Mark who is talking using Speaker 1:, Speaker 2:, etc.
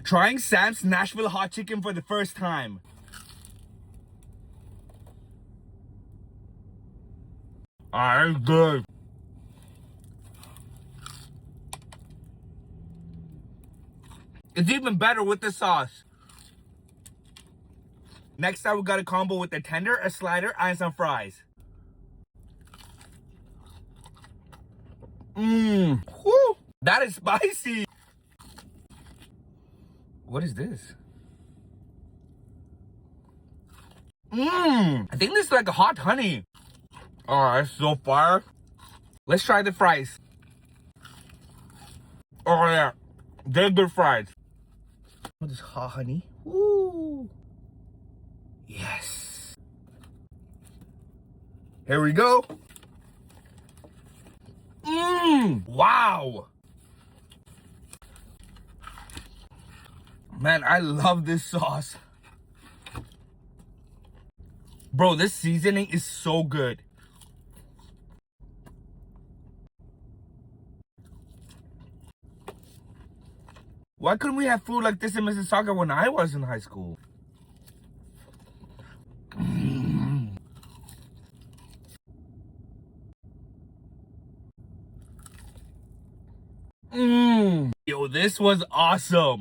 Speaker 1: Trying Sam's Nashville hot chicken for the first time. Alright, good. It's even better with the sauce. Next up, we got a combo with a tender, a slider, and some fries. Whew, that is spicy. What is this? I think this is like a hot honey. Alright, so far. Let's try the fries. Oh yeah, they're good fries. What is hot honey? Woo! Yes. Here we go. Wow. Man, I love this sauce. Bro, this seasoning is so good. Why couldn't we have food like this in Mississauga when I was in high school? Yo, this was awesome.